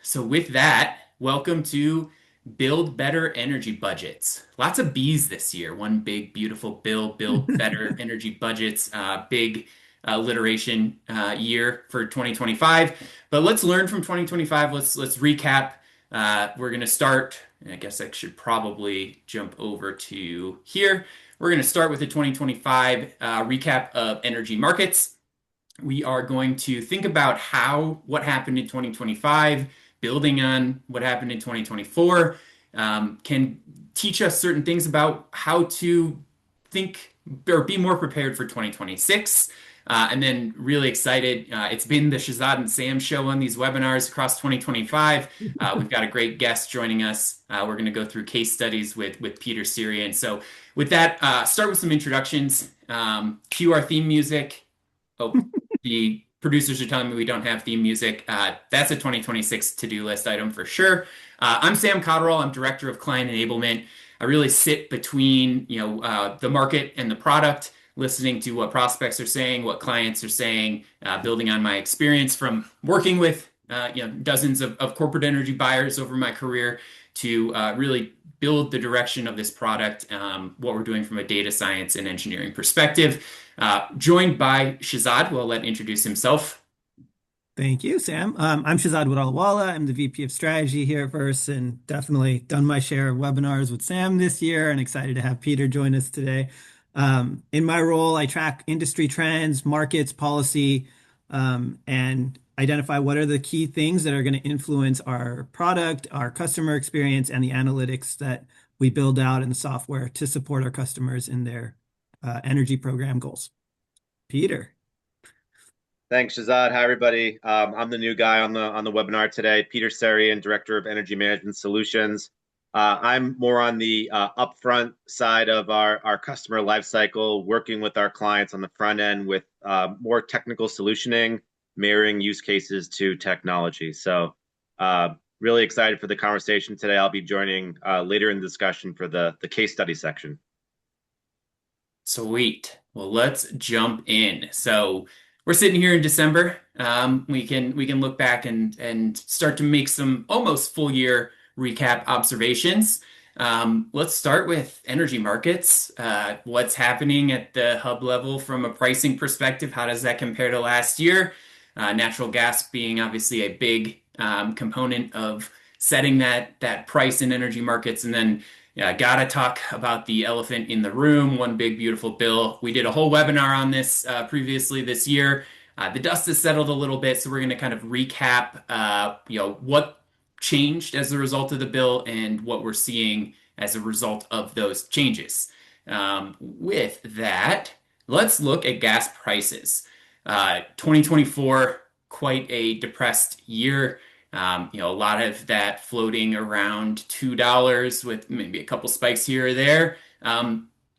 So with that, welcome to Build Better Energy Budgets. Lots of B's this year. One big, beautiful bill, Build Better Energy Budgets. Big alliteration year for 2025. But let's learn from 2025. Let's recap. We're going to start. I guess I should probably jump over to here. We're going to start with the 2025 recap of energy markets. We are going to think about what happened in 2025, building on what happened in 2024, can teach us certain things about how to think or be more prepared for 2026. And then really excited. It's been the Shazad and Sam show on these webinars across 2025. We've got a great guest joining us. We're going to go through case studies with Peter Syrian. So with that, start with some introductions. Cue our theme music. Oh, the producers are telling me we don't have theme music. That's a 2026 to-do list item for sure. I'm Sam Cotterill. I'm Director of Client Enablement. I really sit between, the market and the product, listening to what prospects are saying, what clients are saying, building on my experience from working with, dozens of corporate energy buyers over my career to really build the direction of this product, what we're doing from a data science and engineering perspective. Joined by Shazad, who I'll let introduce himself. Thank you, Sam. I'm Shazad Wadalwala. I'm the VP of Strategy here at Verse, and definitely done my share of webinars with Sam this year, and excited to have Peter join us today. In my role, I track industry trends, markets, policy, and identify what are the key things that are going to influence our product, our customer experience, and the analytics that we build out in the software to support our customers in their energy program goals. Peter. Thanks, Shazad. Hi, everybody. I'm the new guy on the webinar today, Peter Syrian, Director of Energy Management Solutions. I'm more on the upfront side of our customer lifecycle, working with our clients on the front end with more technical solutioning, marrying use cases to technology. So really excited for the conversation today. I'll be joining later in the discussion for the case study section. Sweet. Well, let's jump in. So we're sitting here in December. We can look back and start to make some almost full year recap observations. Let's start with energy markets. What's happening at the hub level from a pricing perspective? How does that compare to last year? Natural gas being obviously a big component of setting that price in energy markets. And then gotta talk about the elephant in the room, one big beautiful bill. We did a whole webinar on this previously this year. The dust has settled a little bit, so we're going to kind of recap, what changed as a result of the bill and what we're seeing as a result of those changes. With that, let's look at gas prices. 2024, quite a depressed year. A lot of that floating around $2 with maybe a couple spikes here or there.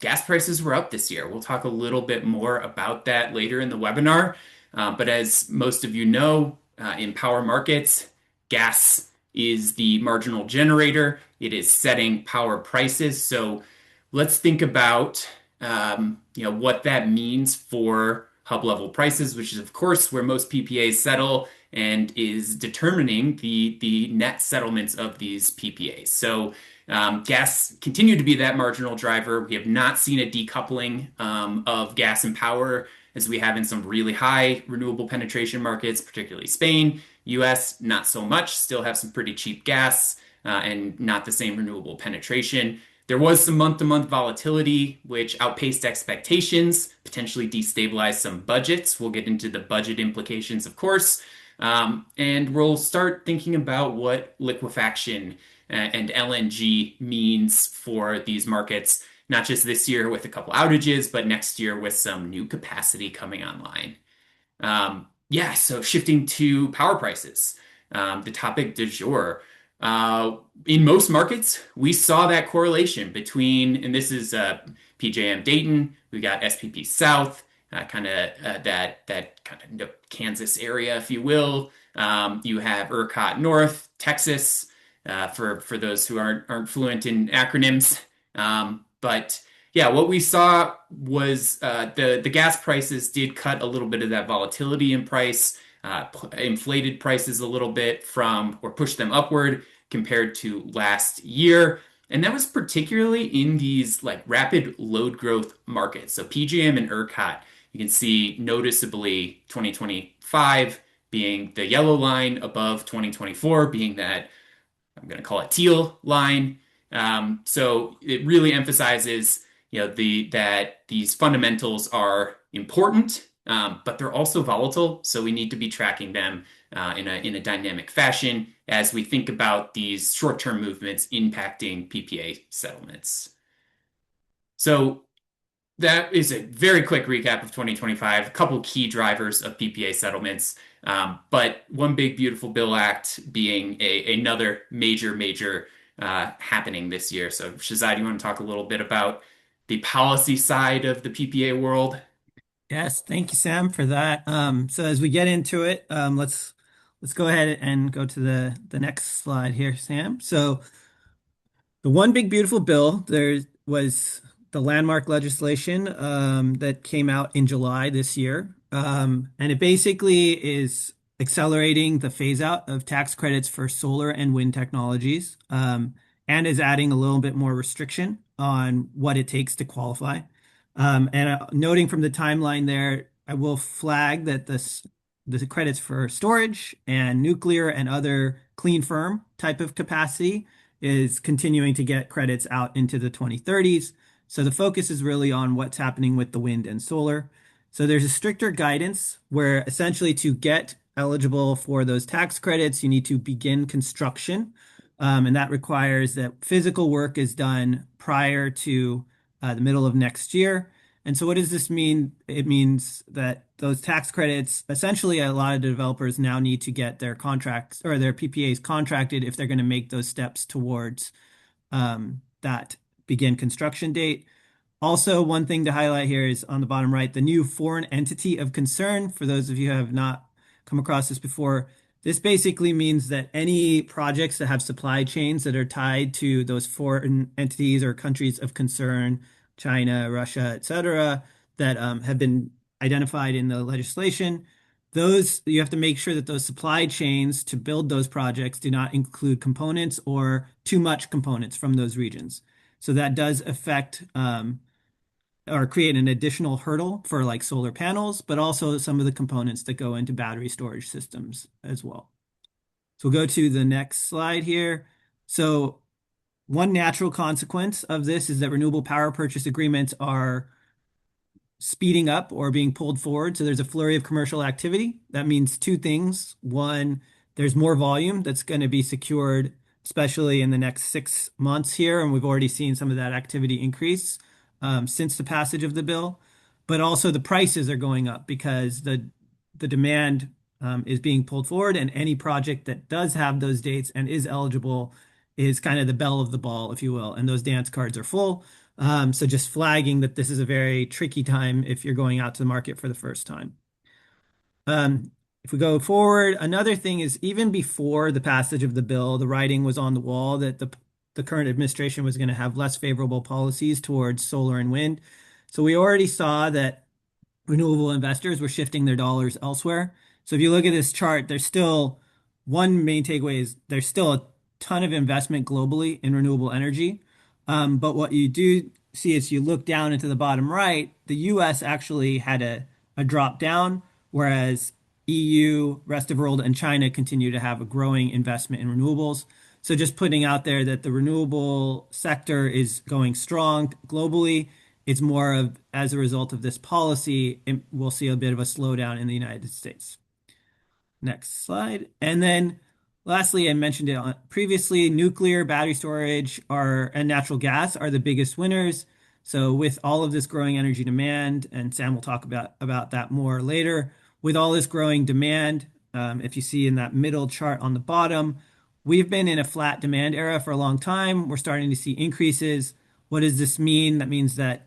Gas prices were up this year. We'll talk a little bit more about that later in the webinar. But as most of you know, in power markets, gas is the marginal generator. It is setting power prices. So let's think about what that means for hub level prices, which is of course where most PPAs settle and is determining the net settlements of these PPAs. So gas continued to be that marginal driver. We have not seen a decoupling of gas and power as we have in some really high renewable penetration markets, particularly Spain. US, not so much, still have some pretty cheap gas and not the same renewable penetration. There was some month-to-month volatility, which outpaced expectations, potentially destabilized some budgets. We'll get into the budget implications, of course. And we'll start thinking about what liquefaction and LNG means for these markets, not just this year with a couple outages, but next year with some new capacity coming online. So shifting to power prices, the topic du jour. In most markets, we saw that correlation between, and this is PJM Dayton, we got SPP South, that kind of Kansas area, if you will. You have ERCOT North, Texas, for those who aren't fluent in acronyms. But yeah, what we saw was the gas prices did cut a little bit of that volatility in price. inflated prices a little bit from or pushed them upward compared to last year. And that was particularly in these like rapid load growth markets. So PJM and ERCOT, you can see noticeably 2025 being the yellow line above 2024 being that I'm going to call it teal line. So it really emphasizes, that these fundamentals are important, but they're also volatile. So we need to be tracking them in a dynamic fashion as we think about these short-term movements impacting PPA settlements. So that is a very quick recap of 2025, a couple key drivers of PPA settlements, but one big beautiful bill act being another major happening this year. So Shazad, you want to talk a little bit about the policy side of the PPA world? Yes, thank you, Sam, for that. So as we get into it, let's go ahead and go to the next slide here, Sam. So the one big beautiful bill, there was the landmark legislation that came out in July this year. And it basically is accelerating the phase out of tax credits for solar and wind technologies, and is adding a little bit more restriction on what it takes to qualify. And noting from the timeline there, I will flag that the credits for storage and nuclear and other clean firm type of capacity is continuing to get credits out into the 2030s. So the focus is really on what's happening with the wind and solar. So there's a stricter guidance where essentially to get eligible for those tax credits, you need to begin construction. And that requires that physical work is done prior to the middle of next year. And so what does this mean? It means that those tax credits, essentially, a lot of the developers now need to get their contracts or their PPAs contracted if they're going to make those steps towards that begin construction date. Also, one thing to highlight here is on the bottom right, the new foreign entity of concern. For those of you who have not come across this before, this basically means that any projects that have supply chains that are tied to those foreign entities or countries of concern, China, Russia, etc., that have been identified in the legislation, those you have to make sure that those supply chains to build those projects do not include components or too much components from those regions. So that does affect or create an additional hurdle for like solar panels, but also some of the components that go into battery storage systems as well. So we'll go to the next slide here. So one natural consequence of this is that renewable power purchase agreements are speeding up or being pulled forward. So there's a flurry of commercial activity. That means two things. One, there's more volume that's going to be secured, especially in the next 6 months here. And we've already seen some of that activity increase since the passage of the bill. But also the prices are going up because the demand is being pulled forward. And any project that does have those dates and is eligible is kind of the belle of the ball, if you will. And those dance cards are full. So just flagging that this is a very tricky time if you're going out to the market for the first time. If we go forward, another thing is even before the passage of the bill, the writing was on the wall that the current administration was going to have less favorable policies towards solar and wind. So we already saw that renewable investors were shifting their dollars elsewhere. So if you look at this chart, there's still one main takeaway is there's still a ton of investment globally in renewable energy. But what you do see is you look down into the bottom right, the US actually had a drop down, whereas EU, rest of the world, and China continue to have a growing investment in renewables. So just putting out there that the renewable sector is going strong globally. It's more of as a result of this policy, we'll see a bit of a slowdown in the United States. Next slide. And then lastly, I mentioned it previously, nuclear, battery storage and natural gas are the biggest winners. So with all of this growing energy demand, and Sam will talk about that more later, with all this growing demand, if you see in that middle chart on the bottom, we've been in a flat demand era for a long time. We're starting to see increases. What does this mean? That means that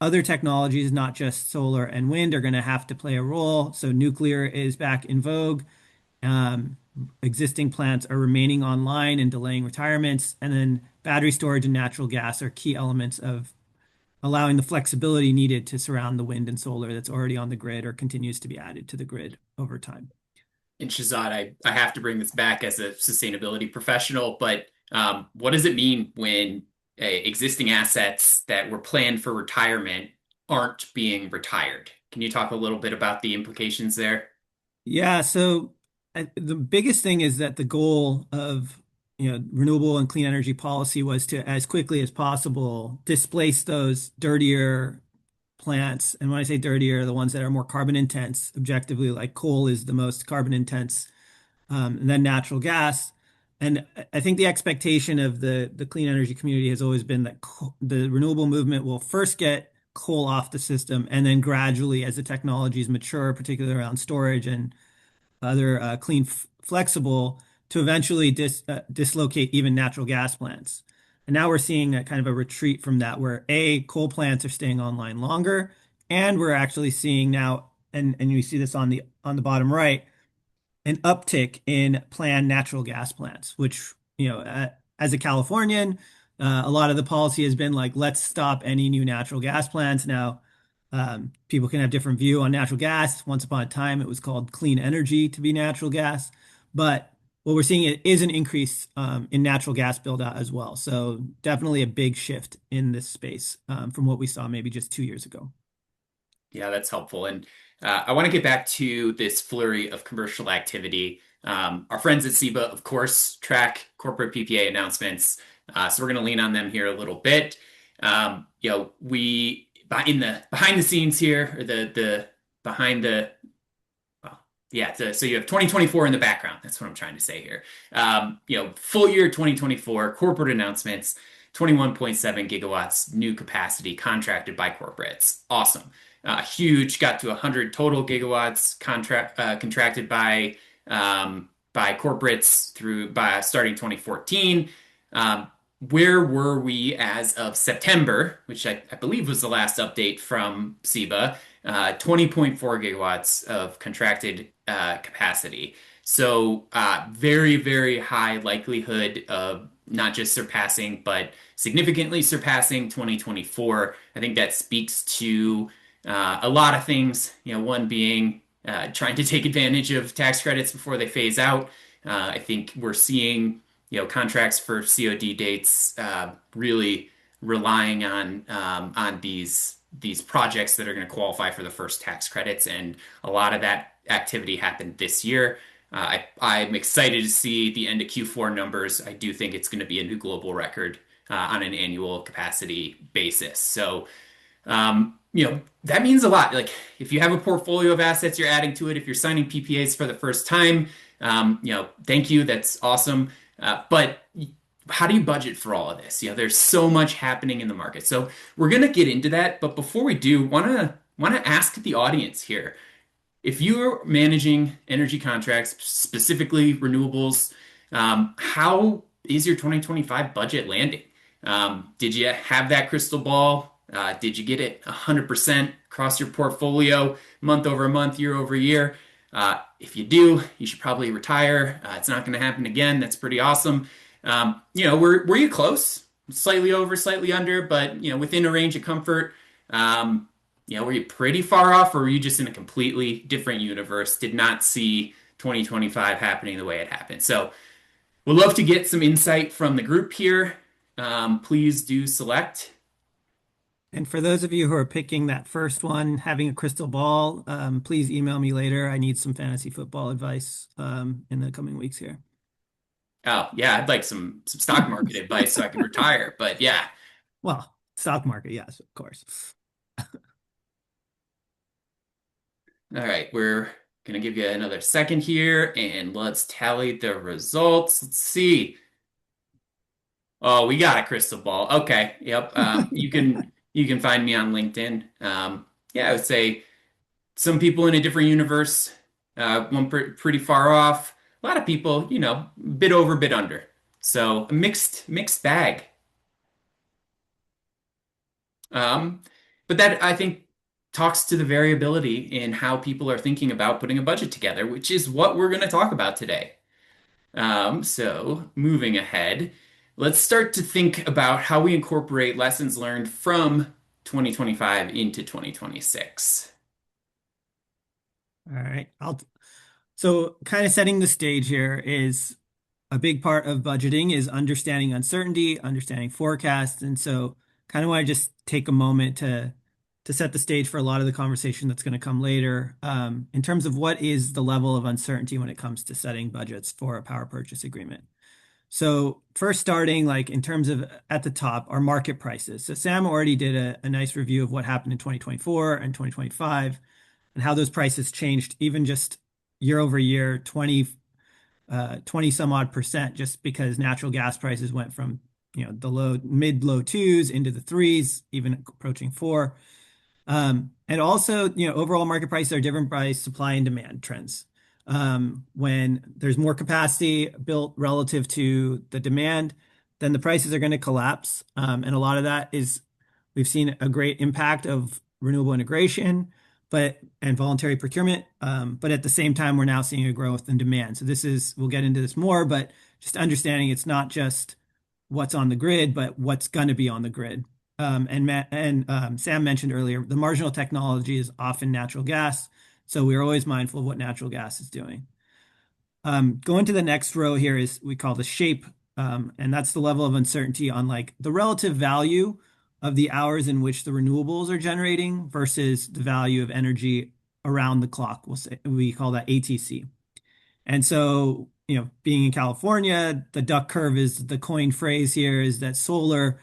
other technologies, not just solar and wind, are going to have to play a role. So nuclear is back in vogue. Existing plants are remaining online and delaying retirements. And then battery storage and natural gas are key elements of allowing the flexibility needed to surround the wind and solar that's already on the grid or continues to be added to the grid over time. And Shazad, I have to bring this back as a sustainability professional, but what does it mean when existing assets that were planned for retirement aren't being retired? Can you talk a little bit about the implications there? Yeah, so the biggest thing is that the goal of renewable and clean energy policy was to, as quickly as possible, displace those dirtier plants. And when I say dirtier, the ones that are more carbon intense, objectively, like coal is the most carbon intense, and then natural gas. And I think the expectation of the clean energy community has always been that the renewable movement will first get coal off the system, and then gradually, as the technologies mature, particularly around storage and other clean, flexible, to eventually dislocate even natural gas plants. And now we're seeing a kind of a retreat from that, where coal plants are staying online longer, and we're actually seeing now, and you see this on the bottom right, an uptick in planned natural gas plants, which, as a Californian, a lot of the policy has been like, let's stop any new natural gas plants. Now, people can have different view on natural gas. Once upon a time, it was called clean energy to be natural gas. But what we're seeing is an increase in natural gas build out as well. So definitely a big shift in this space from what we saw maybe just 2 years ago. Yeah, that's helpful. And I want to get back to this flurry of commercial activity. Our friends at SEBA, of course, track corporate PPA announcements. So we're going to lean on them here a little bit. We in the behind the scenes here, or the behind the well, yeah. So you have 2024 in the background. That's what I'm trying to say here. Full year 2024 corporate announcements, 21.7 gigawatts new capacity contracted by corporates. Awesome. Huge, got to 100 total gigawatts contracted by corporates by starting 2014. Where were we as of September, which I believe was the last update from SEBA? 20.4 gigawatts of contracted capacity. So very, very high likelihood of not just surpassing, but significantly surpassing 2024. I think that speaks to a lot of things, one being trying to take advantage of tax credits before they phase out. I think we're seeing, contracts for COD dates really relying on these projects that are going to qualify for the first tax credits, and a lot of that activity happened this year. I'm excited to see the end of Q4 numbers. I do think it's going to be a new global record on an annual capacity basis. So that means a lot. Like if you have a portfolio of assets you're adding to it, if you're signing PPAs for the first time, thank you. That's awesome. But how do you budget for all of this? There's so much happening in the market. So we're gonna get into that. But before we do, wanna ask the audience here. If you're managing energy contracts, specifically renewables, how is your 2025 budget landing? Did you have that crystal ball? Did you get it 100% across your portfolio, month over month, year over year? If you do, you should probably retire. It's not going to happen again. That's pretty awesome. Were you close? Slightly over, slightly under, but within a range of comfort. Were you pretty far off, or were you just in a completely different universe? Did not see 2025 happening the way it happened. So, we'd love to get some insight from the group here. Please do select. And for those of you who are picking that first one, having a crystal ball, please email me later. I need some fantasy football advice in the coming weeks here. Oh, yeah, I'd like some stock market advice so I can retire. But yeah. Well, stock market, yes, of course. All right, we're gonna give you another second here and let's tally the results. Let's see. Oh, we got a crystal ball. Okay, yep. You can find me on LinkedIn. Yeah, I would say some people in a different universe, one pretty far off. A lot of people, bit over, bit under. So a mixed bag. Um, but that I think talks to the variability in how people are thinking about putting a budget together, which is what we're going to talk about today. So moving ahead, let's start to think about how we incorporate lessons learned from 2025 into 2026. All right. So kind of setting the stage here is a big part of budgeting is understanding uncertainty, understanding forecasts. And so kind of want to just take a moment to set the stage for a lot of the conversation that's going to come later, in terms of what is the level of uncertainty when it comes to setting budgets for a power purchase agreement. So first starting like in terms of at the top are market prices. So Sam already did a nice review of what happened in 2024 and 2025 and how those prices changed even just year over year, 20 some odd percent, just because natural gas prices went from, the low twos into the threes, even approaching four. And also, overall market prices are driven by supply and demand trends. When there's more capacity built relative to the demand, then the prices are going to collapse. And a lot of that is we've seen a great impact of renewable integration, and voluntary procurement. But at the same time, we're now seeing a growth in demand. So we'll get into this more, but just understanding it's not just what's on the grid, but what's going to be on the grid. Sam mentioned earlier, the marginal technology is often natural gas. So we're always mindful of what natural gas is doing. Going to the next row here is we call the shape, and that's the level of uncertainty on like the relative value of the hours in which the renewables are generating versus the value of energy around the clock. We call that ATC. And so, being in California, the duck curve is the coined phrase here is that solar,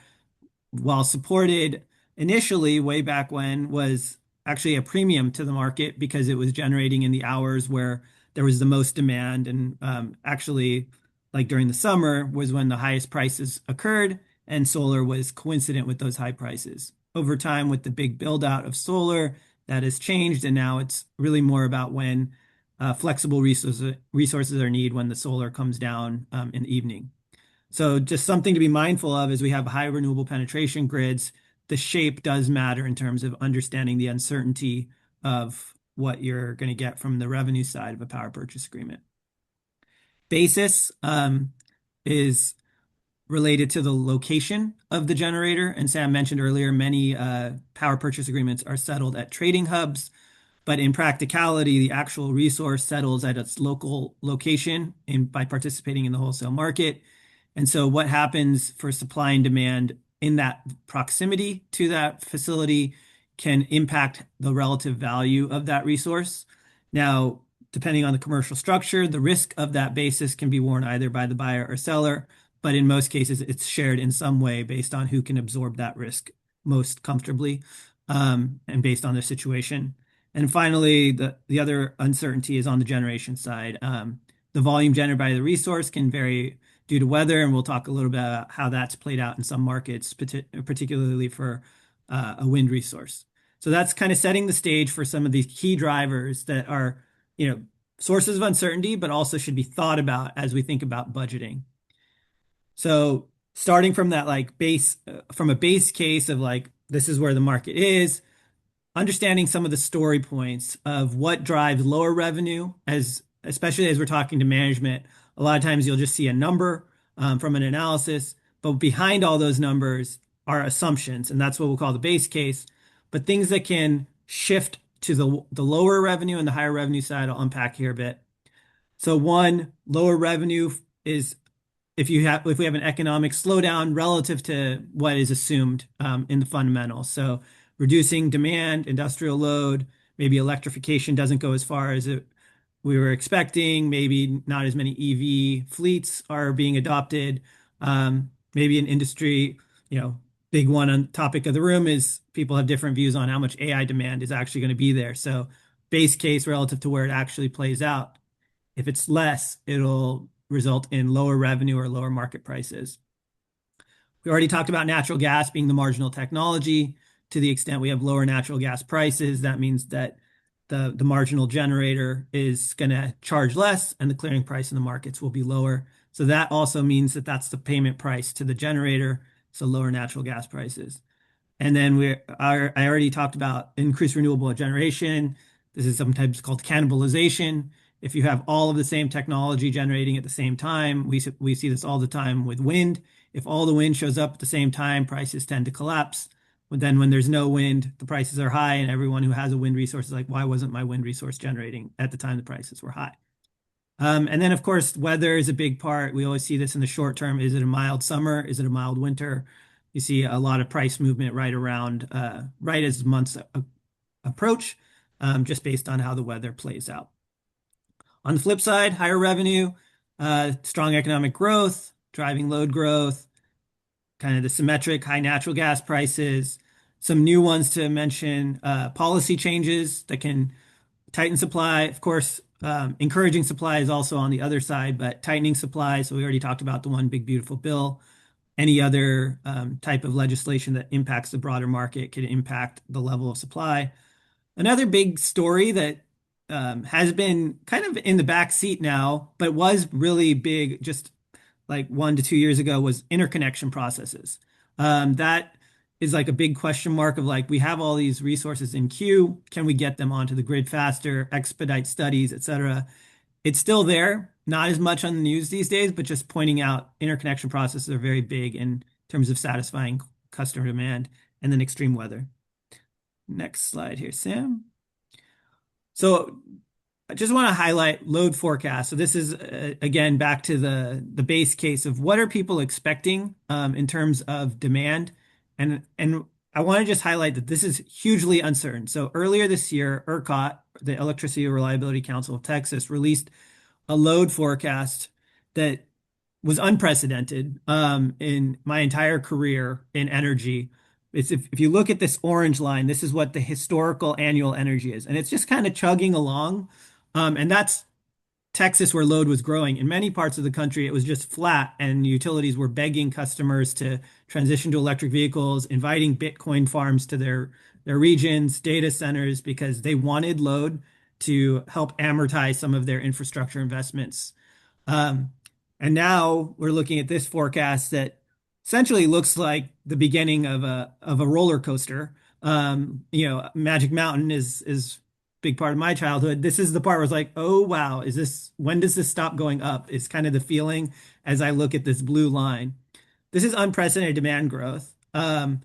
while supported initially way back when, was actually a premium to the market because it was generating in the hours where there was the most demand. And actually, like during the summer, was when the highest prices occurred, and solar was coincident with those high prices. Over time, with the big build out of solar, that has changed, and now it's really more about when flexible resources are needed when the solar comes down in the evening. So just something to be mindful of as we have high renewable penetration grids, the shape does matter in terms of understanding the uncertainty of what you're going to get from the revenue side of a power purchase agreement. Basis is related to the location of the generator. And Sam mentioned earlier, many power purchase agreements are settled at trading hubs. But in practicality, the actual resource settles at its local location by participating in the wholesale market. And so what happens for supply and demand in that proximity to that facility can impact the relative value of that resource. Now, depending on the commercial structure, the risk of that basis can be borne either by the buyer or seller, but in most cases, it's shared in some way based on who can absorb that risk most comfortably, and based on their situation. And finally, the other uncertainty is on the generation side. The volume generated by the resource can vary due to weather, and we'll talk a little bit about how that's played out in some markets, particularly for a wind resource. So that's kind of setting the stage for some of these key drivers that are, sources of uncertainty, but also should be thought about as we think about budgeting. So starting from that from a base case of like, this is where the market is, understanding some of the story points of what drives lower revenue, especially as we're talking to management. A lot of times you'll just see a number from an analysis, but behind all those numbers are assumptions, and that's what we'll call the base case. But things that can shift to the lower revenue and the higher revenue side, I'll unpack here a bit. So one, lower revenue is if we have an economic slowdown relative to what is assumed in the fundamentals. So reducing demand, industrial load, maybe electrification doesn't go as far as we were expecting. Maybe not as many EV fleets are being adopted. Maybe an industry, big one on topic of the room is people have different views on how much AI demand is actually going to be there. So base case relative to where it actually plays out. If it's less, it'll result in lower revenue or lower market prices. We already talked about natural gas being the marginal technology. To the extent we have lower natural gas prices, that means that the marginal generator is going to charge less and the clearing price in the markets will be lower. So that also means that that's the payment price to the generator, so lower natural gas prices. And then I already talked about increased renewable generation. This is sometimes called cannibalization. If you have all of the same technology generating at the same time, we see this all the time with wind. If all the wind shows up at the same time, prices tend to collapse. But then when there's no wind, the prices are high, and everyone who has a wind resource is like, why wasn't my wind resource generating at the time the prices were high? And then, of course, weather is a big part. We always see this in the short term. Is it a mild summer? Is it a mild winter? You see a lot of price movement right around, right as months approach, just based on how the weather plays out. On the flip side, higher revenue, strong economic growth, driving load growth, kind of the symmetric high natural gas prices. Some new ones to mention, policy changes that can tighten supply. Of course, encouraging supply is also on the other side, but tightening supply. So we already talked about the one big beautiful bill. Any other type of legislation that impacts the broader market could impact the level of supply. Another big story that has been kind of in the back seat now, but was really big just like 1 to 2 years ago was interconnection processes. That is like a big question mark of like, we have all these resources in queue. Can we get them onto the grid faster, expedite studies, et cetera? It's still there, not as much on the news these days, but just pointing out interconnection processes are very big in terms of satisfying customer demand and then extreme weather. Next slide here, Sam. So I just want to highlight load forecast. So this is again back to the base case of what are people expecting in terms of demand, and I want to just highlight that this is hugely uncertain. So earlier this year, ERCOT, the Electricity Reliability Council of Texas, released a load forecast that was unprecedented in my entire career in energy. It's if you look at this orange line, this is what the historical annual energy is, and it's just kind of chugging along. And that's Texas where load was growing. In many parts of the country, it was just flat, and utilities were begging customers to transition to electric vehicles, inviting Bitcoin farms to their regions, data centers, because they wanted load to help amortize some of their infrastructure investments. Um, and now we're looking at this forecast that essentially looks like the beginning of a roller coaster. Magic Mountain is big part of my childhood. This is the part where it's like, oh wow, when does this stop going up? Is kind of the feeling as I look at this blue line. This is unprecedented demand growth. And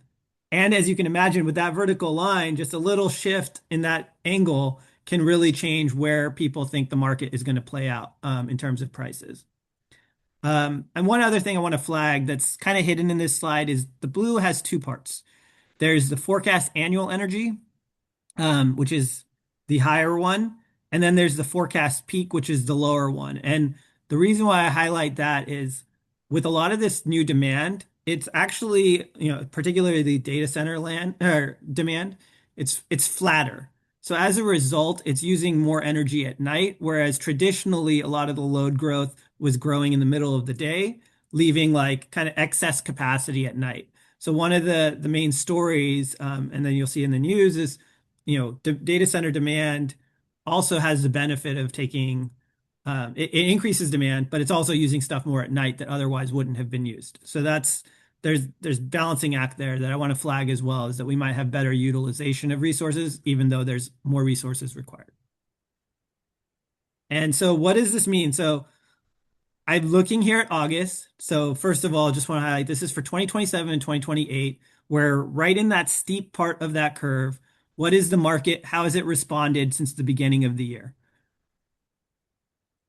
as you can imagine, with that vertical line, just a little shift in that angle can really change where people think the market is going to play out in terms of prices. And one other thing I want to flag that's kind of hidden in this slide is the blue has two parts. There's the forecast annual energy, which is the higher one. And then there's the forecast peak, which is the lower one. And the reason why I highlight that is with a lot of this new demand, it's actually, particularly the data center land or demand, it's flatter. So as a result, it's using more energy at night, whereas traditionally a lot of the load growth was growing in the middle of the day, leaving like kind of excess capacity at night. So one of the main stories, and then you'll see in the news is, data center demand also has the benefit of taking, it increases demand, but it's also using stuff more at night that otherwise wouldn't have been used. So there's balancing act there that I want to flag as well, is that we might have better utilization of resources, even though there's more resources required. And so what does this mean? So I'm looking here at August. So first of all, just want to highlight this is for 2027 and 2028. We're right in that steep part of that curve. What is the market? How has it responded since the beginning of the year?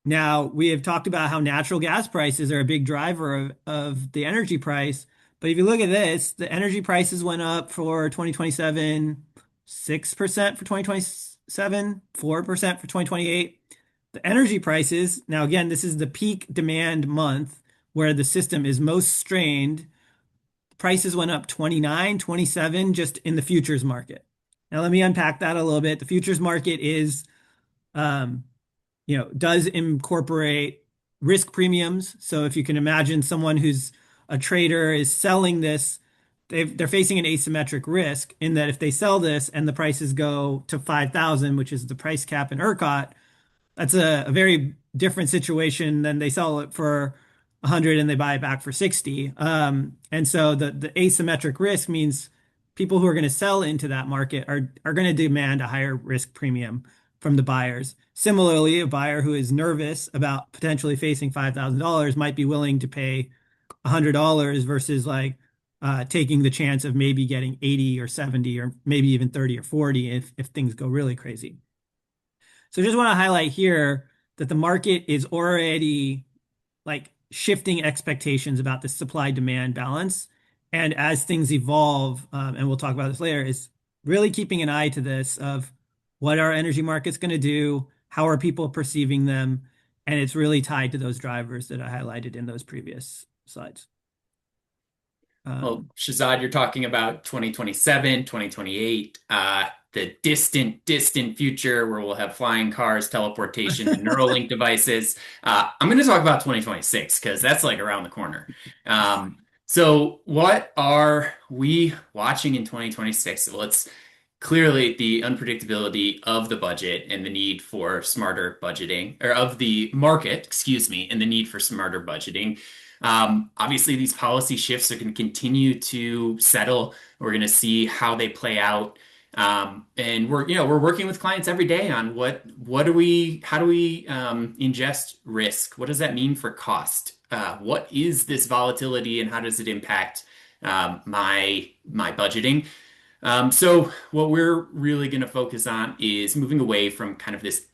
Now, we have talked about how natural gas prices are a big driver of the energy price. But if you look at this, the energy prices went up for 2027, 6% for 2027, 4% for 2028. The energy prices, now again, this is the peak demand month where the system is most strained. Prices went up 29, 27 just in the futures market. Now, let me unpack that a little bit. The futures market is, does incorporate risk premiums. So if you can imagine someone who's a trader is selling this, they're facing an asymmetric risk in that if they sell this and the prices go to 5,000, which is the price cap in ERCOT, that's a very different situation than they sell it for 100 and they buy it back for 60. And so the asymmetric risk means people who are going to sell into that market are going to demand a higher risk premium from the buyers. Similarly, a buyer who is nervous about potentially facing $5,000 might be willing to pay $100 versus like taking the chance of maybe getting 80 or 70 or maybe even 30 or 40 if things go really crazy. So just want to highlight here that the market is already like shifting expectations about the supply demand balance. And as things evolve, and we'll talk about this later, is really keeping an eye to this of what are energy markets going to do? How are people perceiving them? And it's really tied to those drivers that I highlighted in those previous slides. Well, Um, Shazad, you're talking about 2027, 2028, the distant future where we'll have flying cars, teleportation, and Neuralink devices. I'm going to talk about 2026 because that's like around the corner. So what are we watching in 2026? Well, it's clearly the unpredictability of the budget and the need for smarter budgeting, or of the market, excuse me, and the need for smarter budgeting. Obviously, these policy shifts are going to continue to settle. We're going to see how they play out. And we're working with clients every day on how do we ingest risk? What does that mean for cost? What is this volatility and how does it impact my budgeting? So what we're really going to focus on is moving away from kind of this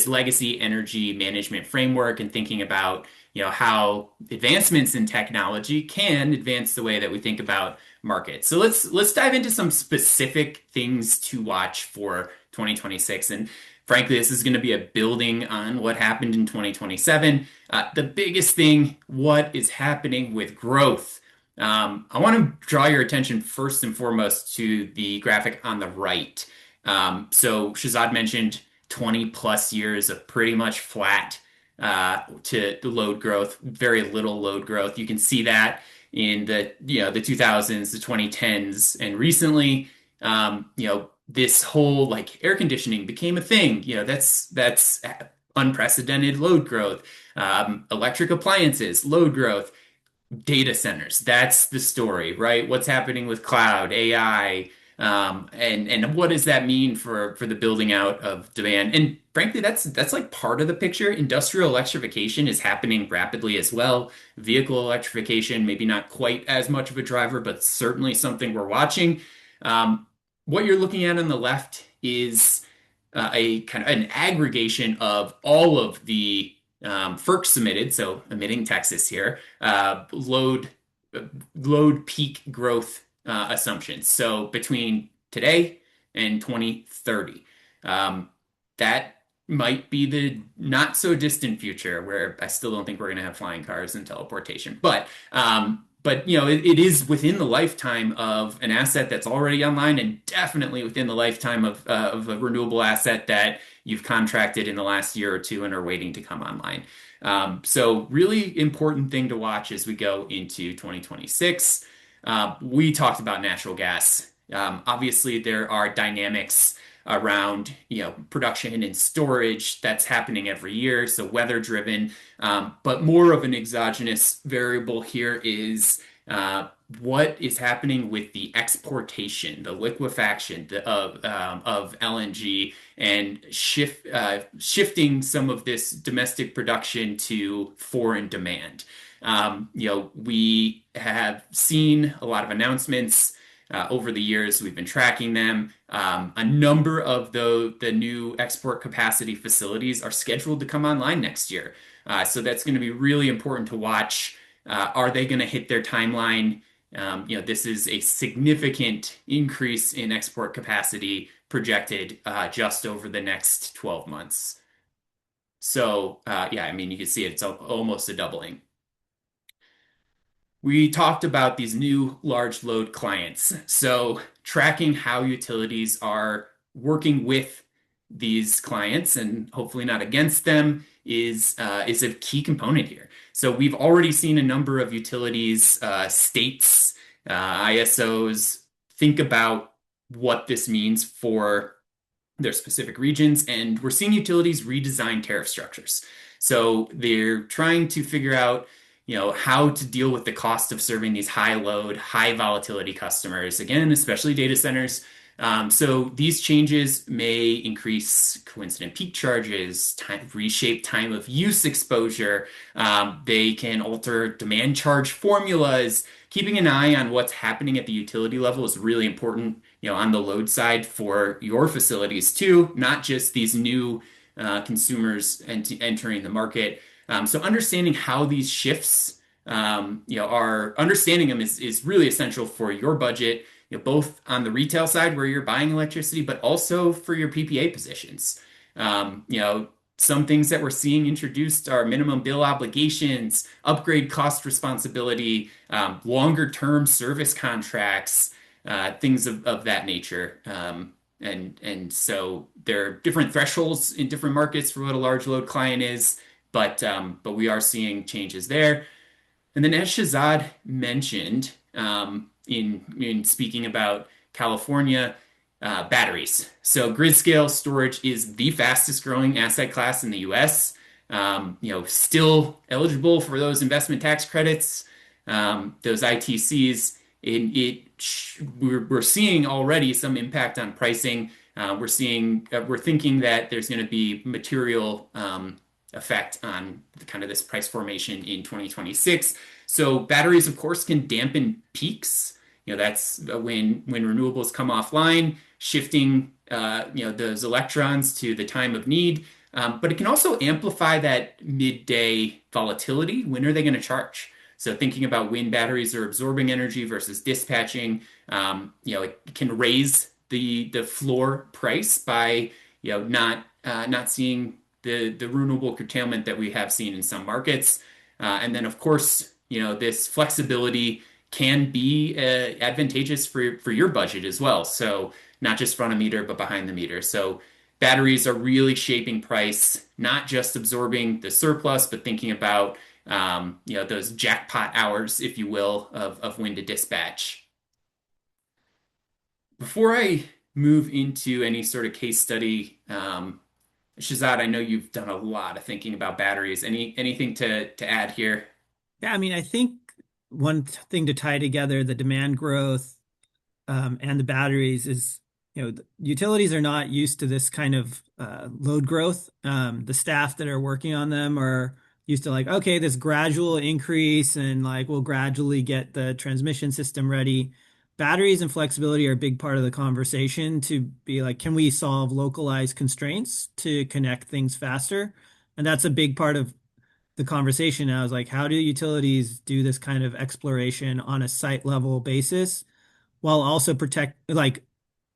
legacy energy management framework and thinking about, how advancements in technology can advance the way that we think about markets. So let's dive into some specific things to watch for 2026. And frankly, this is going to be a building on what happened in 2027. The biggest thing, what is happening with growth? I want to draw your attention first and foremost to the graphic on the right. So Shazad mentioned 20 plus years of pretty much flat to the load growth, very little load growth. You can see that in the 2000s, the 2010s, and recently, this whole like air conditioning became a thing. That's unprecedented load growth. Electric appliances, load growth. Data centers. That's the story, right? What's happening with cloud, AI, and what does that mean for the building out of demand? And frankly, that's like part of the picture. Industrial electrification is happening rapidly as well. Vehicle electrification, maybe not quite as much of a driver, but certainly something we're watching. What you're looking at on the left is a kind of an aggregation of all of the FERC submitted, so emitting Texas here, load peak growth assumptions. So between today and 2030, that might be the not so distant future where I still don't think we're going to have flying cars and teleportation. But it is within the lifetime of an asset that's already online, and definitely within the lifetime of a renewable asset that you've contracted in the last year or two and are waiting to come online. So really important thing to watch as we go into 2026. We talked about natural gas. Obviously, there are dynamics around production and storage that's happening every year, so weather driven. But more of an exogenous variable here is what is happening with the exportation, the liquefaction of LNG, and shifting some of this domestic production to foreign demand. We have seen a lot of announcements over the years. We've been tracking them. A number of the new export capacity facilities are scheduled to come online next year. So that's going to be really important to watch. Are they going to hit their timeline? This is a significant increase in export capacity projected just over the next 12 months. So, yeah, I mean, you can see it's almost a doubling. We talked about these new large load clients. So tracking how utilities are working with these clients and hopefully not against them is a key component here. So we've already seen a number of utilities, states, ISOs think about what this means for their specific regions, and we're seeing utilities redesign tariff structures. So they're trying to figure out how to deal with the cost of serving these high load, high volatility customers, again, especially data centers, So these changes may increase coincident peak charges, reshape time of use exposure. They can alter demand charge formulas. Keeping an eye on what's happening at the utility level is really important, on the load side for your facilities too, not just these new consumers entering the market. So understanding how these shifts, are understanding them is really essential for your budget, both on the retail side where you're buying electricity, but also for your PPA positions. Some things that we're seeing introduced are minimum bill obligations, upgrade cost responsibility, longer term service contracts, things of that nature. And so there are different thresholds in different markets for what a large load client is, but we are seeing changes there. And then, as Shazad mentioned, in speaking about California, batteries. So grid scale storage is the fastest growing asset class in the U.S. Still eligible for those investment tax credits, those ITCs. We're seeing already some impact on pricing. We're thinking that there's going to be material effect on kind of this price formation in 2026. So batteries, of course, can dampen peaks. That's when renewables come offline, shifting those electrons to the time of need. But it can also amplify that midday volatility. When are they going to charge? So thinking about when batteries are absorbing energy versus dispatching, it can raise the floor price by not seeing the renewable curtailment that we have seen in some markets. And then, of course, this flexibility can be advantageous for your budget as well. So not just front of meter, but behind the meter. So batteries are really shaping price, not just absorbing the surplus, but thinking about those jackpot hours, if you will, of when to dispatch. Before I move into any sort of case study, Shazad, I know you've done a lot of thinking about batteries. Anything to add here? Yeah, I mean, I think one thing to tie together the demand growth and the batteries is, the utilities are not used to this kind of load growth. The staff that are working on them are used to like, okay, this gradual increase and like we'll gradually get the transmission system ready. Batteries and flexibility are a big part of the conversation to be like, can we solve localized constraints to connect things faster? And that's a big part of the conversation now is like, how do utilities do this kind of exploration on a site level basis while also like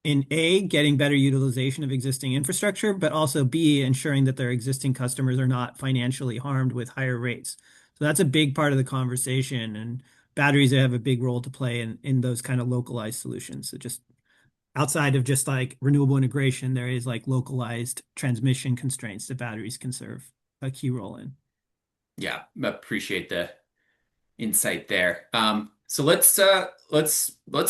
in A, getting better utilization of existing infrastructure, but also B, ensuring that their existing customers are not financially harmed with higher rates. So that's a big part of the conversation. And batteries have a big role to play in those kind of localized solutions. So just outside of just like renewable integration, there is like localized transmission constraints that batteries can serve a key role in. Yeah, appreciate the insight there. So let's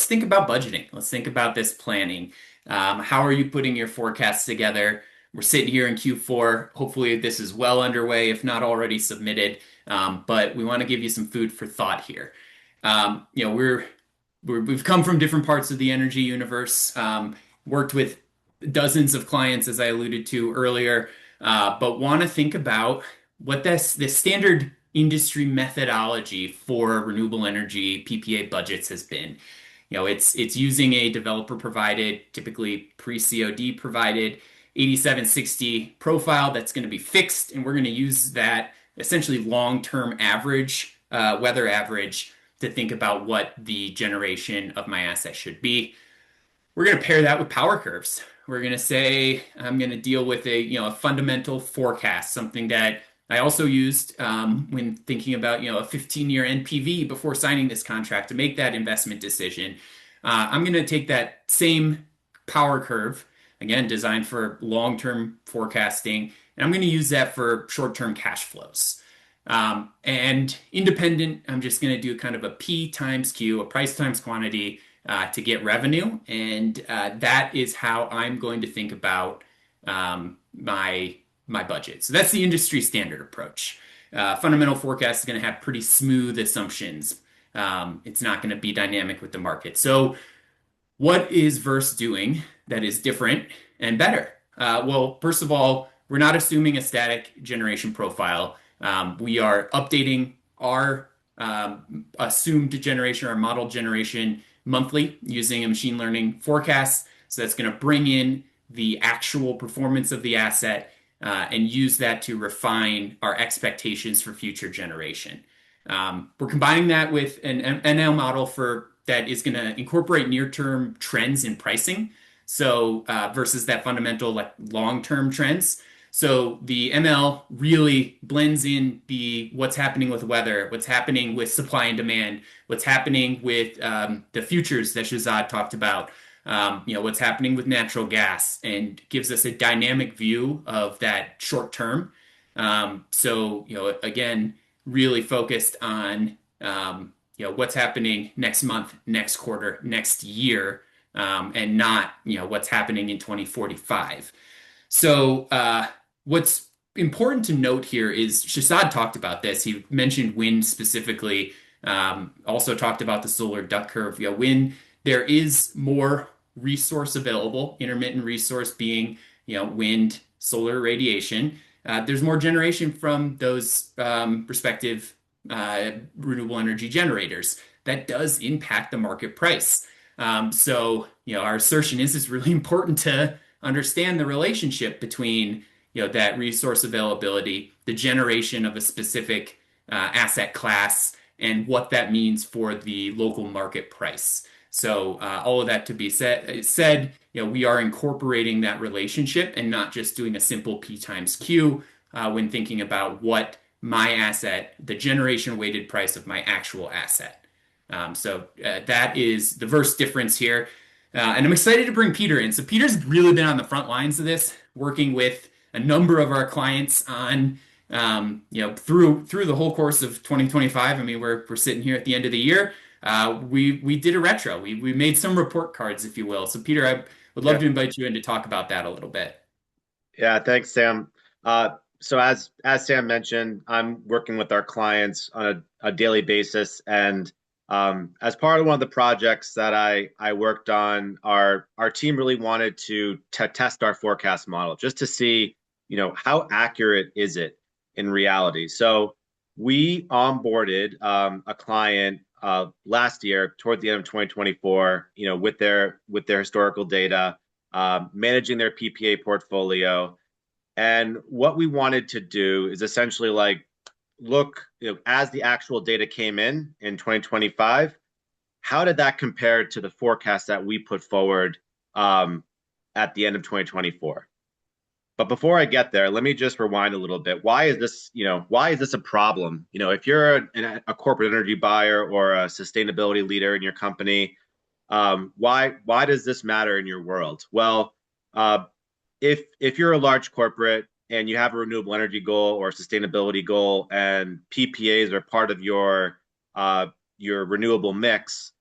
think about budgeting. Let's think about this planning. How are you putting your forecasts together? We're sitting here in Q4. Hopefully, this is well underway, if not already submitted. But we want to give you some food for thought here. We've come from different parts of the energy universe. Worked with dozens of clients, as I alluded to earlier, but want to think about what this standard industry methodology for renewable energy PPA budgets has been. It's using a developer provided, typically pre-COD provided 8760 profile that's going to be fixed, and we're going to use that essentially long-term average, weather average, to think about what the generation of my asset should be. We're going to pair that with power curves. We're going to say I'm going to deal with a fundamental forecast, something that I also used when thinking about a 15-year NPV before signing this contract to make that investment decision. I'm going to take that same power curve, again designed for long-term forecasting, and I'm going to use that for short-term cash flows. And independent, I'm just going to do kind of a P times Q, a price times quantity, to get revenue, and that is how I'm going to think about my budget. So that's the industry standard approach. Fundamental forecast is going to have pretty smooth assumptions. It's not going to be dynamic with the market. So What is Verse doing that is different and better? Well, first of all, we're not assuming a static generation profile. We are updating our assumed generation, our model generation monthly using a machine learning forecast. So that's going to bring in the actual performance of the asset and use that to refine our expectations for future generation. We're combining that with an NL model for that is going to incorporate near-term trends in pricing. So versus that fundamental like long-term trends. So the ML really blends in the what's happening with weather, what's happening with supply and demand, what's happening with the futures that Shazad talked about, what's happening with natural gas, and gives us a dynamic view of that short term. Again, really focused on what's happening next month, next quarter, next year, and not what's happening in 2045. What's important to note here is Shazad talked about this. He mentioned wind specifically, also talked about the solar duck curve. When there is more resource available, intermittent resource being wind, solar radiation, there's more generation from those respective renewable energy generators. That does impact the market price. Our assertion is it's really important to understand the relationship between that resource availability, the generation of a specific asset class, and what that means for the local market price. All of that to be said, we are incorporating that relationship and not just doing a simple P times Q when thinking about what my asset, the generation weighted price of my actual asset. That is the verse difference here. And I'm excited to bring Peter in. So Peter's really been on the front lines of this, working with a number of our clients on, through the whole course of 2025. I mean, we're sitting here at the end of the year. We did a retro. We made some report cards, if you will. So Peter, I would love Yeah. to invite you in to talk about that a little bit. Yeah, thanks, Sam. So as Sam mentioned, I'm working with our clients on a daily basis, and as part of one of the projects that I worked on, our team really wanted to test our forecast model just to see, how accurate is it in reality. So we onboarded a client last year toward the end of 2024, with their historical data, managing their PPA portfolio. And what we wanted to do is essentially like look, as the actual data came in 2025, how did that compare to the forecast that we put forward at the end of 2024? But before I get there, let me just rewind a little bit. Why is this a problem? If you're a corporate energy buyer or a sustainability leader in your company, why does this matter in your world? Well, if you're a large corporate and you have a renewable energy goal or a sustainability goal, and PPAs are part of your renewable mix,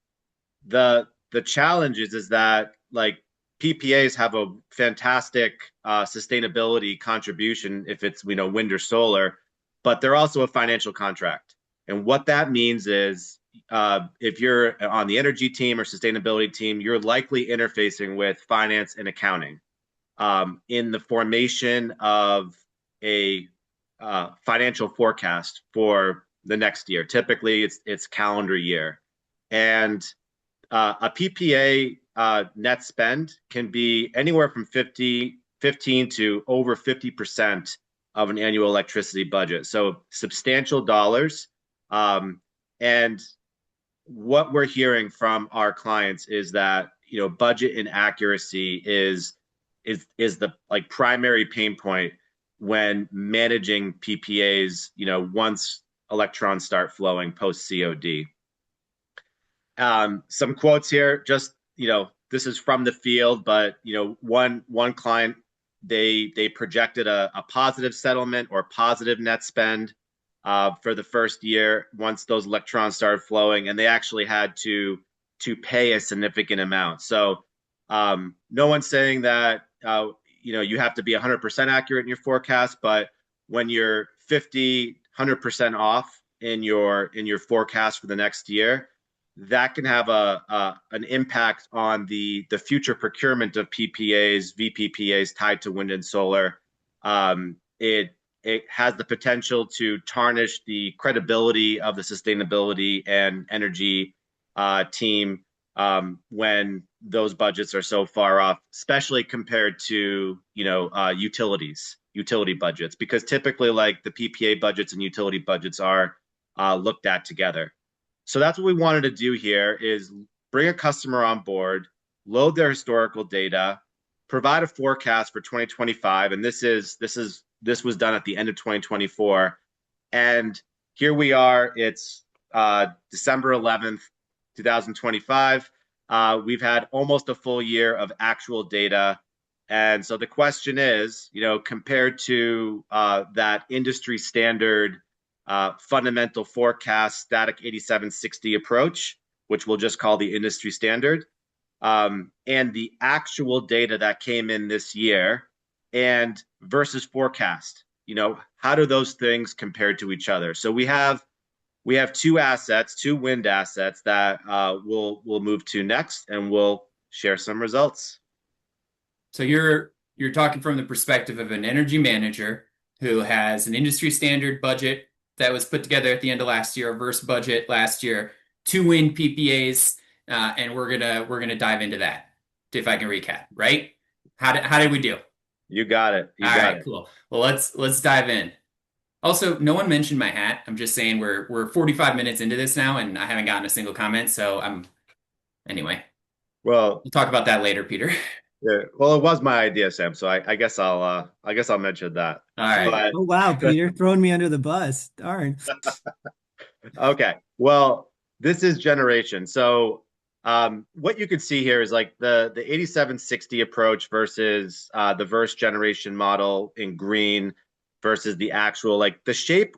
the challenge is that like PPAs have a fantastic sustainability contribution if it's wind or solar, but they're also a financial contract. And what that means is if you're on the energy team or sustainability team, you're likely interfacing with finance and accounting in the formation of a financial forecast for the next year. Typically, it's calendar year, and a PPA net spend can be anywhere from 15 to over 50% of an annual electricity budget. So substantial dollars. And what we're hearing from our clients is that budget inaccuracy is the like primary pain point when managing PPAs, once electrons start flowing post COD. Some quotes here, just, this is from the field, but, one client, they projected a positive settlement or positive net spend for the first year once those electrons started flowing, and they actually had to pay a significant amount. So no one's saying that you have to be 100% accurate in your forecast, but when you're 50, 100% off in your forecast for the next year, that can have an impact on the future procurement of PPAs, VPPAs tied to wind and solar. It has the potential to tarnish the credibility of the sustainability and energy team when those budgets are so far off, especially compared to utility budgets, because typically like the PPA budgets and utility budgets are looked at together. So that's what we wanted to do here is bring a customer on board, load their historical data, provide a forecast for 2025, and this was done at the end of 2024. And here we are. It's December 11th, 2025. We've had almost a full year of actual data. And so the question is, compared to that industry standard fundamental forecast static 8760 approach, which we'll just call the industry standard, and the actual data that came in this year and versus forecast, how do those things compare to each other? So we have two wind assets that we'll move to next, and we'll share some results. So you're talking from the perspective of an energy manager who has an industry standard budget that was put together at the end of last year, a verse budget last year, two wind PPAs, and we're gonna dive into that if I can recap, right? How did we do? You got it. You All got right, it. cool. Well, let's dive in. Also, no one mentioned my hat. I'm just saying we're 45 minutes into this now, and I haven't gotten a single comment. So anyway. Well, We'll talk about that later, Peter. yeah, well, it was my idea, Sam. So I guess I'll mention that. All right. But Oh wow, Peter, throwing me under the bus. Darn. okay, well, this is generation. So what you can see here is like the 8760 approach versus the verse generation model in green versus the actual like the shape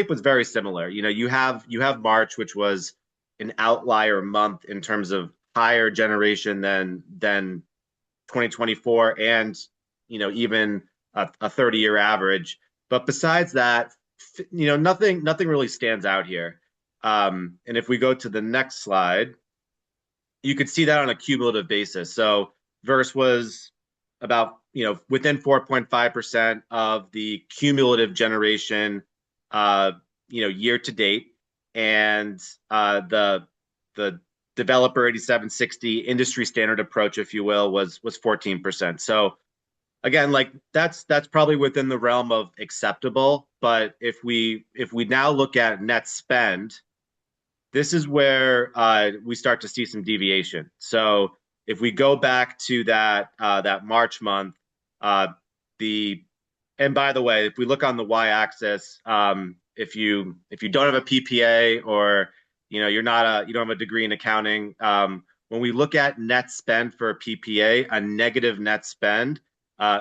was very similar. You have March, which was an outlier month in terms of higher generation than 2024 and even a 30-year average. But besides that, nothing really stands out here. And if we go to the next slide, you could see that on a cumulative basis. So Verse was about within 4.5% of the cumulative generation year to date, and the developer 8760 industry standard approach, if you will, was 14%. So again, like that's probably within the realm of acceptable. But if we now look at net spend, this is where we start to see some deviation. So if we go back to that March month, the and by the way, if we look on the y-axis, if you don't have a PPA or you don't have a degree in accounting, when we look at net spend for a PPA, a negative net spend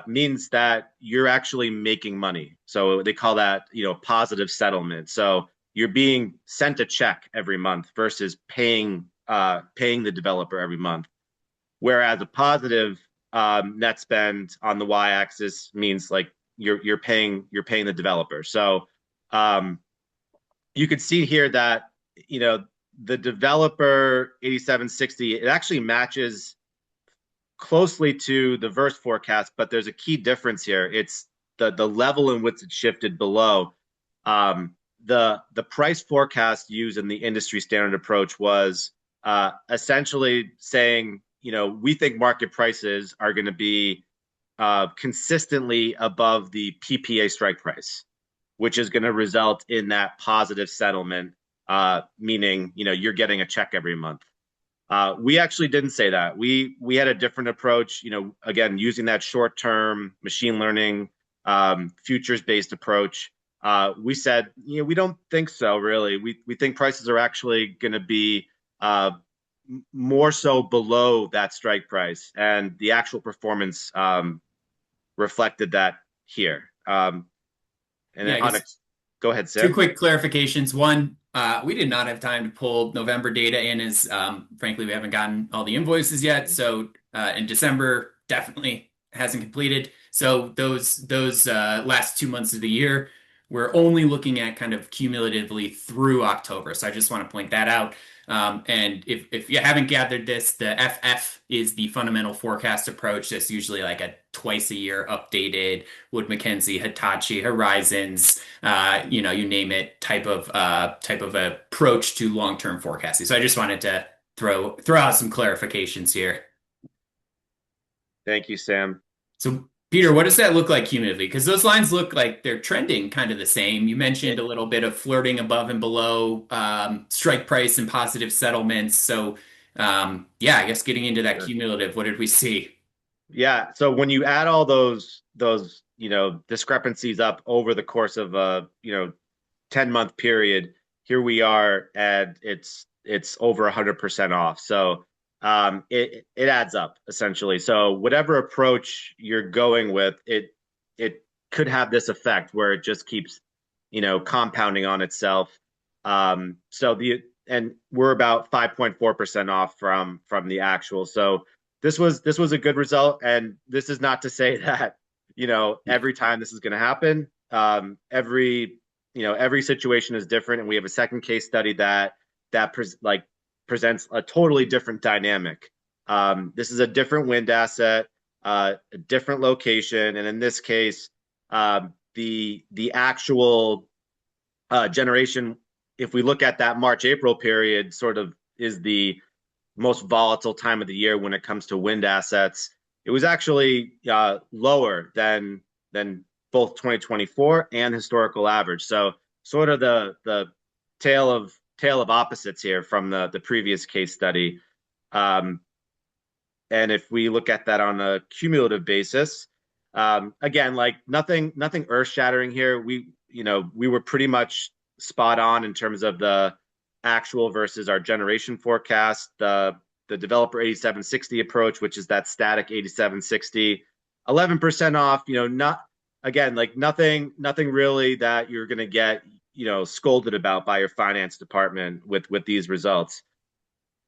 means that you're actually making money. So they call that positive settlement. So you're being sent a check every month versus paying the developer every month. Whereas a positive net spend on the y-axis means like you're paying the developer. So you could see here that the developer 8760, it actually matches closely to the verse forecast, but there's a key difference here. It's the level in which it shifted below. The price forecast used in the industry standard approach was essentially saying, we think market prices are going to be consistently above the PPA strike price, which is going to result in that positive settlement, meaning you're getting a check every month. We actually didn't say that. We had a different approach. Again, using that short-term machine learning futures-based approach. We said, we don't think so. Really, we think prices are actually going to be more so below that strike price, and the actual performance reflected that here. And Yeah, I guess go ahead, two Sam. quick clarifications. One, we did not have time to pull November data in as frankly, we haven't gotten all the invoices yet. So in December, definitely hasn't completed. So those last 2 months of the year we're only looking at kind of cumulatively through October. So I just want to point that out. And if you haven't gathered this, the FF is the fundamental forecast approach. That's usually like a twice a year updated Wood Mackenzie, Hitachi, Horizons, you name it, type of approach to long-term forecasting. So I just wanted to throw out some clarifications here. Thank you, Sam. So, Peter, what does that look like cumulatively? Because those lines look like they're trending kind of the same. You mentioned It, a little bit of flirting above and below strike price and positive settlements. So, yeah, I guess getting into that sure. cumulative, what did we see? Yeah. So when you add all those discrepancies up over the course of a 10-month period, here we are, and it's over 100% off. So it adds up essentially. So whatever approach you're going with, it could have this effect where it just keeps compounding on itself. So the and we're about 5.4% off from the actual. So this was a good result, and this is not to say that every time this is going to happen. Every situation is different, and we have a second case study that presents a totally different dynamic. This is a different wind asset, a different location, and in this case, the actual generation, if we look at that March April period, sort of is the most volatile time of the year when it comes to wind assets. It was actually lower than both 2024 and historical average. So sort of the tale of opposites here from the previous case study. Um, and if we look at that on a cumulative basis, again, like nothing earth shattering here. We were pretty much spot on in terms of the actual versus our generation forecast. The developer 8760 approach, which is that static 8760, 11% off. Not again, like nothing really that you're going to get scolded about by your finance department with these results.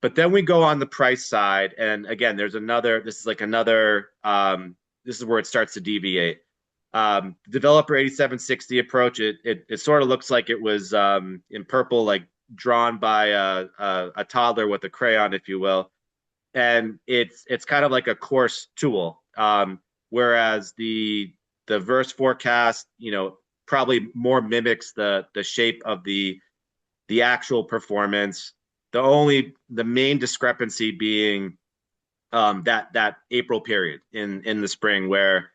But then we go on the price side, and again, there's another. This is like another. This is where it starts to deviate. Developer 8760 approach. It sort of looks like it was in purple, like drawn by a toddler with a crayon, if you will, and it's kind of like a coarse tool. Whereas the verse forecast, probably more mimics the shape of the actual performance. The main discrepancy being that April period in the spring where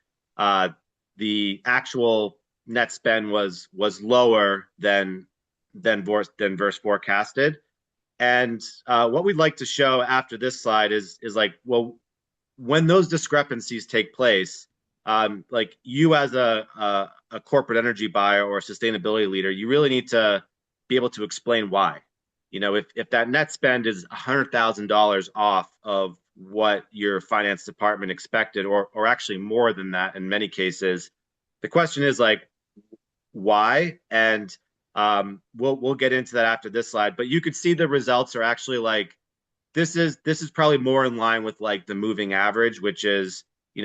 the actual net spend was lower than verse forecasted. And what we'd like to show after this slide is like, well, when those discrepancies take place, like you as a corporate energy buyer or a sustainability leader, you really need to be able to explain why. If that net spend is $100,000 off of what your finance department expected, or actually more than that in many cases, the question is like, why? And we'll get into that after this slide. But you could see the results are actually like this is probably more in line with like the moving average, which is we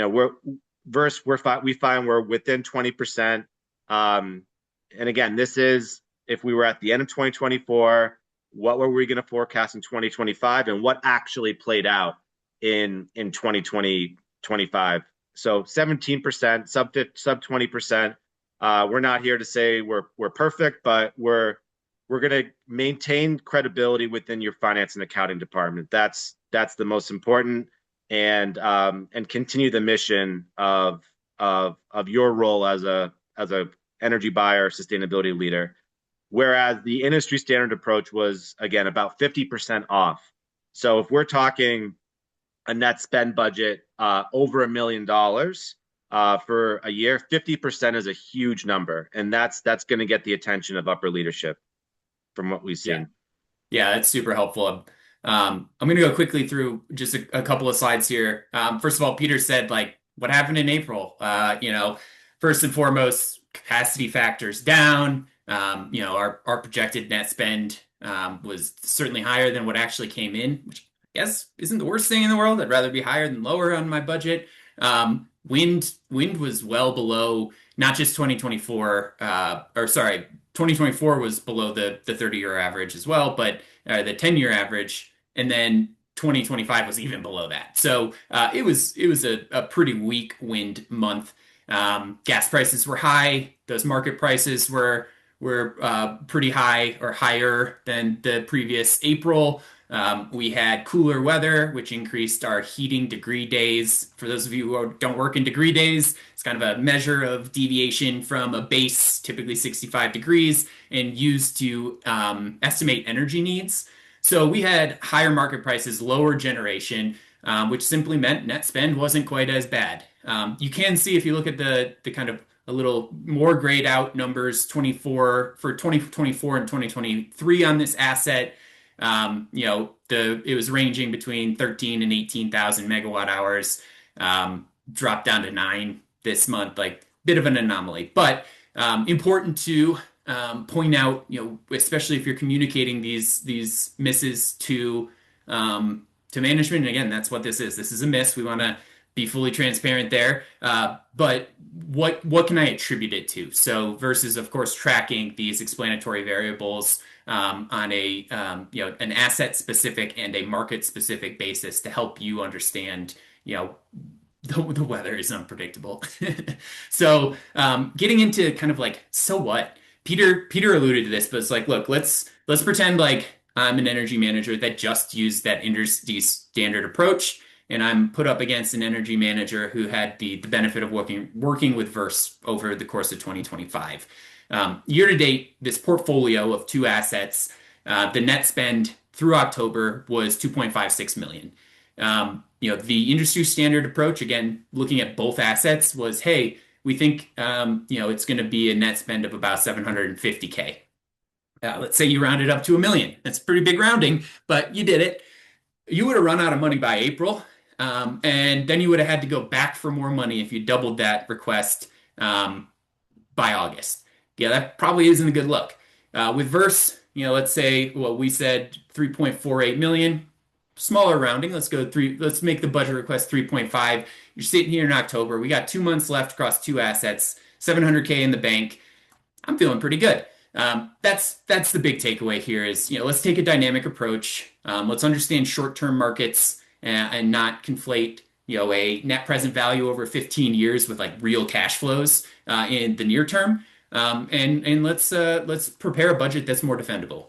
find we're within 20%. And again, this is if we were at the end of 2024, what were we going to forecast in 2025, and what actually played out in 2025? So 17%, sub 20%. We're not here to say we're perfect, but we're going to maintain credibility within your finance and accounting department. That's the most important, and continue the mission of your role as a energy buyer, sustainability leader. Whereas the industry standard approach was again about 50% off. So if we're talking a net spend budget over $1 million for a year, 50% is a huge number, and that's going to get the attention of upper leadership from what we've Yeah. seen. Yeah, that's super helpful. I'm going to go quickly through just a couple of slides here. First of all, Peter said, like, what happened in April? First and foremost, capacity factors down. Our projected net spend was certainly higher than what actually came in, which I guess isn't the worst thing in the world. I'd rather be higher than lower on my budget. wind was well below not just 2024, or sorry, 2024 was below the 30-year average as well, but the 10-year average, and then 2025 was even below that. So it was a pretty weak wind month. Gas prices were high. Those market prices were pretty high or higher than the previous April. We had cooler weather, which increased our heating degree days. For those of you who don't work in degree days, it's kind of a measure of deviation from a base, typically 65 degrees, and used to estimate energy needs. So we had higher market prices, lower generation, which simply meant net spend wasn't quite as bad. You can see if you look at the kind of a little more grayed out numbers 24 for 2024 and 2023 on this asset. It was ranging between 13 and 18,000 megawatt hours. Dropped down to 9 this month, like bit of an anomaly, but important to point out, especially if you're communicating these misses to management. And again, that's what this is. This is a miss. We want to be fully transparent there. But what can I attribute it to? So versus, of course, tracking these explanatory variables on an asset specific and a market specific basis to help you understand, the weather is unpredictable. So getting into kind of like, so what? Peter alluded to this, but it's like, look, let's pretend like I'm an energy manager that just used that industry standard approach, and I'm put up against an energy manager who had the benefit of working with Verse over the course of 2025. Year to date, this portfolio of two assets, the net spend through October was 2.56 million. The industry standard approach, again, looking at both assets, was, hey, we think it's going to be a net spend of about 750K. Let's say you round it up to a million. That's pretty big rounding, but you did it. You would have run out of money by April, and then you would have had to go back for more money if you doubled that request by August. Yeah, that probably isn't a good look. With Verse, let's say, well, we said 3.48 million. Smaller rounding. Let's make the budget request 3.5. You're sitting here in October. We got 2 months left across two assets, 700K in the bank. I'm feeling pretty good. That's the big takeaway here is, let's take a dynamic approach. Let's understand short-term markets and not conflate, a net present value over 15 years with like real cash flows in the near term. And let's prepare a budget that's more defendable.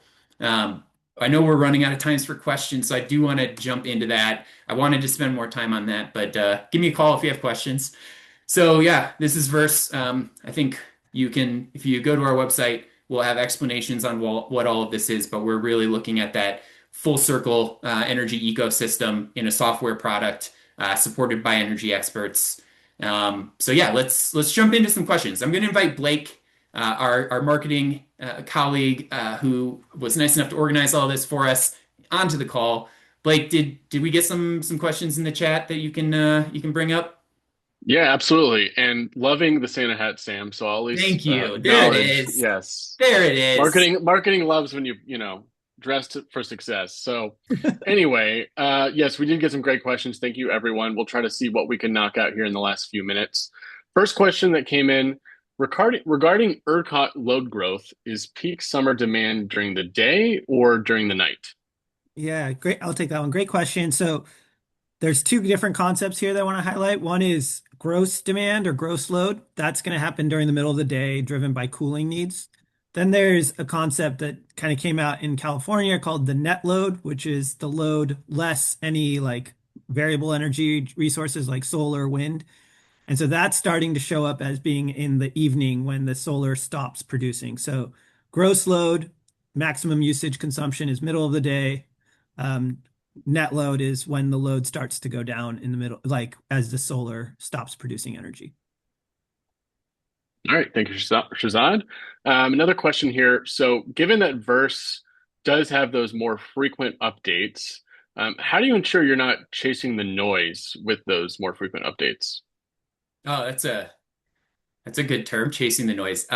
I know we're running out of times for questions, so I do want to jump into that. I wanted to spend more time on that, but give me a call if you have questions. So yeah, this is Verse. I think if you go to our website, we'll have explanations on what all of this is, but we're really looking at that full circle energy ecosystem in a software product supported by energy experts. So yeah, let's jump into some questions. I'm going to invite Blake, our marketing colleague, who was nice enough to organize all this for us, onto the call. Blake, did we get some questions in the chat that you can bring up? Yeah, absolutely. And loving the Santa hat, Sam. So I'll at least Thank you. There it acknowledge, is. yes, There it is. marketing loves when you dressed for success. So anyway, yes, we did get some great questions. Thank you, everyone. We'll try to see what we can knock out here in the last few minutes. First question that came in regarding ERCOT load growth, is peak summer demand during the day or during the night? Yeah, great. I'll take that one. Great question. So there's two different concepts here that I want to highlight. One is gross demand or gross load. That's going to happen during the middle of the day, driven by cooling needs. Then there's a concept that kind of came out in California called the net load, which is the load less any like variable energy resources like solar, wind. And so that's starting to show up as being in the evening when the solar stops producing. So gross load, maximum usage consumption is middle of the day. Net load is when the load starts to go down in the middle, like as the solar stops producing energy. All right, thank you, Shazad. Another question here. So, given that Verse does have those more frequent updates, how do you ensure you're not chasing the noise with those more frequent updates? Oh, that's a good term, chasing the noise.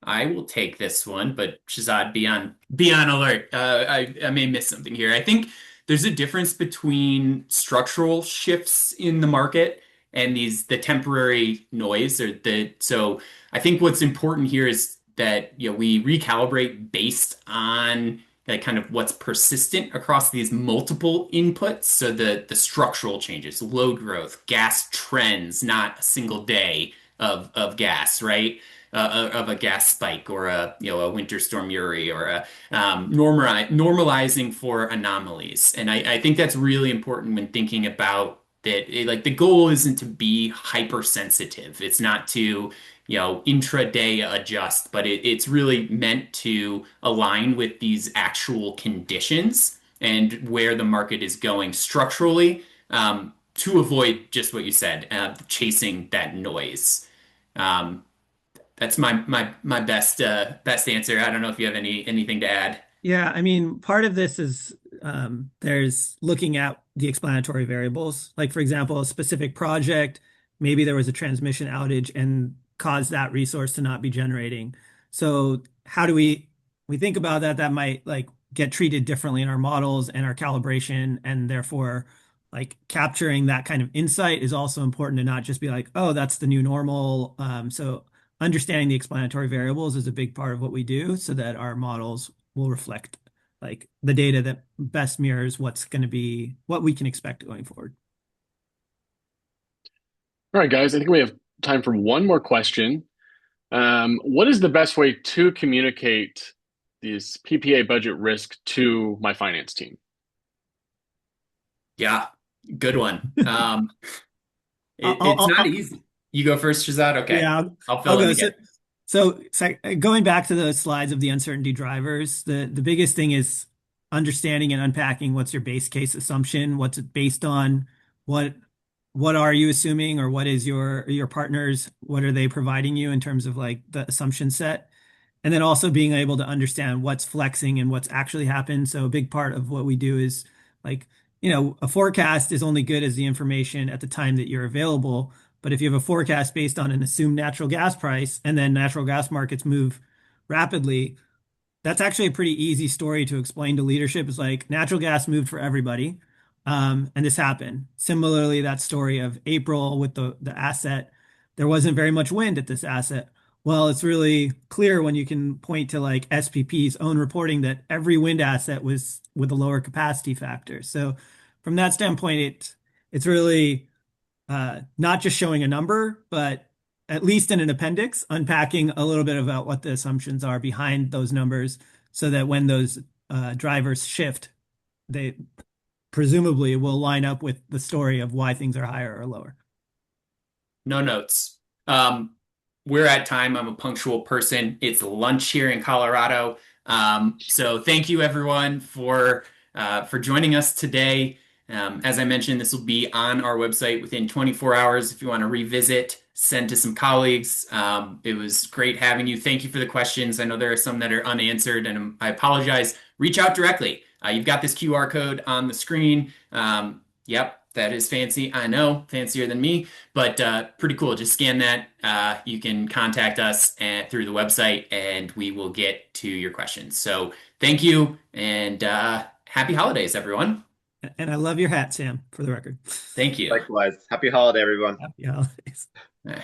I will take this one, but Shazad, be on alert. I may miss something here. I think there's a difference between structural shifts in the market and the temporary noise or so I think what's important here is that we recalibrate based on like kind of what's persistent across these multiple inputs. So the structural changes, load growth, gas trends, not a single day of gas, right? Of a gas spike or a winter storm Uri or a normalizing for anomalies. And I think that's really important when thinking about that. Like the goal isn't to be hypersensitive. It's not to intraday adjust, but it's really meant to align with these actual conditions and where the market is going structurally, to avoid just what you said, chasing that noise. Um, that's my best answer. I don't know if you have anything to add. Yeah, I mean, part of this is there's looking at the explanatory variables. Like, for example, a specific project, maybe there was a transmission outage and caused that resource to not be generating. So how do we think about that? That might like get treated differently in our models and our calibration, and therefore, like capturing that kind of insight is also important to not just be like, oh, that's the new normal. So understanding the explanatory variables is a big part of what we do so that our models will reflect like the data that best mirrors what's going to be what we can expect going forward. All right, guys, I think we have time for one more question. What is the best way to communicate this PPA budget risk to my finance team? Yeah, good one. It's I'll, not I'll, easy. You go first, Shazad. Okay, Yeah, I'll I'll fill in go. again. Going back to those slides of the uncertainty drivers, the biggest thing is understanding and unpacking what's your base case assumption, what's it based on, what what are you assuming, or what is your partners, what are they providing you in terms of like the assumption set, and then also being able to understand what's flexing and what's actually happened. So a big part of what we do is like, a forecast is only good as the information at the time that you're available. But if you have a forecast based on an assumed natural gas price and then natural gas markets move rapidly, that's actually a pretty easy story to explain to leadership. Is like natural gas moved for everybody, and this happened. Similarly, that story of April with the asset, there wasn't very much wind at this asset. Well, it's really clear when you can point to like SPP's own reporting that every wind asset was with a lower capacity factor. So from that standpoint, it's really not just showing a number, but at least in an appendix, unpacking a little bit about what the assumptions are behind those numbers so that when those drivers shift, they presumably will line up with the story of why things are higher or lower. No notes. Um, we're at time. I'm a punctual person. It's lunch here in Colorado. So thank you everyone for joining us today. As I mentioned, this will be on our website within 24 hours if you want to revisit, send to some colleagues. It was great having you. Thank you for the questions. I know there are some that are unanswered, and I apologize. Reach out directly. You've got this QR code on the screen. Yep, that is fancy. I know, fancier than me, but pretty cool. Just scan that. You can contact us through the website, and we will get to your questions. So thank you, and happy holidays, everyone. And I love your hat, Sam, for the record. Thank you. Likewise. Happy holiday, everyone. Happy holidays. All right.